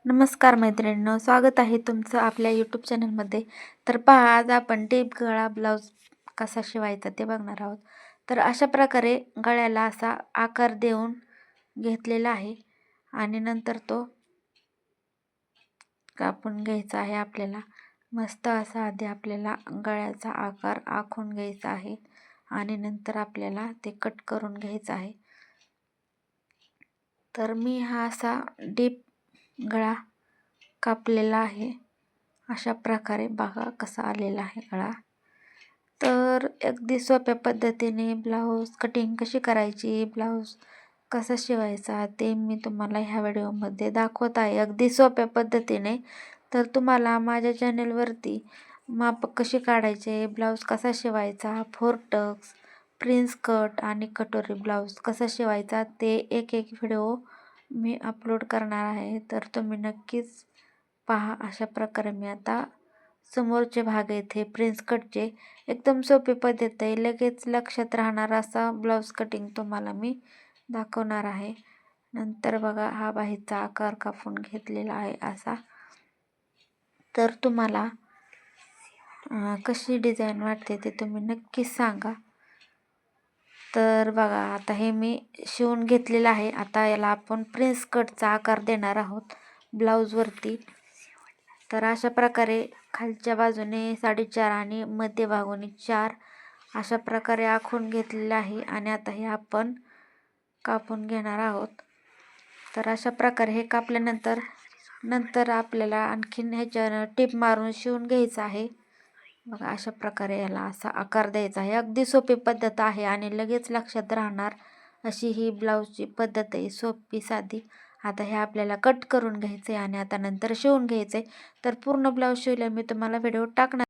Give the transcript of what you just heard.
नमस्कार मैत्रिणींनो, स्वागत आहे तुमचं आपल्या यूट्यूब चॅनलमध्ये. तर पहा, आज आपण टीप गळा ब्लाऊज कसा शिवायचा ते बघणार आहोत. तर अशा प्रकारे गळ्याला असा आकार देऊन घेतलेला आहे आणि नंतर तो कापून घ्यायचा आहे. आपल्याला मस्त असा आधी आपल्याला गळ्याचा आकार आखून घ्यायचा आहे आणि नंतर आपल्याला ते कट करून घ्यायचं आहे. तर मी हा असा डीप गळा कापलेला आहे. अशा प्रकारे बघा कसा आलेला आहे गळा. तर अगदी सोप्या पद्धतीने ब्लाऊज कटिंग कशी करायची, ब्लाऊज कसा शिवायचा ते मी तुम्हाला ह्या व्हिडिओमध्ये दाखवत आहे, अगदी सोप्या पद्धतीने. तर तुम्हाला माझ्या चॅनेलवरती माप कशी काढायचे, ब्लाऊज कसा शिवायचा, फोर टक्स, प्रिन्स कट आणि कटोरी ब्लाऊज कसा शिवायचा ते एक व्हिडिओ मी अपलोड करणार आहे. तर तुम्ही नक्कीच पहा. अशा प्रकारे मी आता समोरचे भाग आहेत हे प्रिन्स कटचे, एकदम सोपी पद्धत आहे, लगेच लक्षात राहणार असा ब्लाऊज कटिंग तुम्हाला मी दाखवणार आहे. नंतर बघा हा बाहीचा आकार कापून घेतलेला आहे असा. तर तुम्हाला कशी डिझाईन वाटते ते तुम्ही नक्कीच सांगा. तर बघा आता हे मी शिवून घेतलेलं आहे. आता याला आपण प्रिन्स कटचा आकार देणार आहोत ब्लाऊजवरती. तर अशा प्रकारे खालच्या बाजूने 4.5 आणि मध्यभागी 4 अशा प्रकारे आखून घेतलेले आहे आणि आता हे आपण कापून घेणार आहोत. तर अशा प्रकारे हे कापल्यानंतर आपल्याला आणखीन ह्याच्यानं टिप मारून शिवून घ्यायचं आहे. बघा अशा प्रकारे याला असा आकार द्यायचा आहे. अगदी सोपी पद्धत आहे आणि लगेच लक्षात राहणार अशी ही ब्लाऊजची पद्धत आहे, सोपी साधी. आता हे आपल्याला कट करून घ्यायचं आहे आणि आता नंतर शिवून घ्यायचं आहे. तर पूर्ण ब्लाऊज शिवल्या मी तुम्हाला व्हिडिओ टाकणार.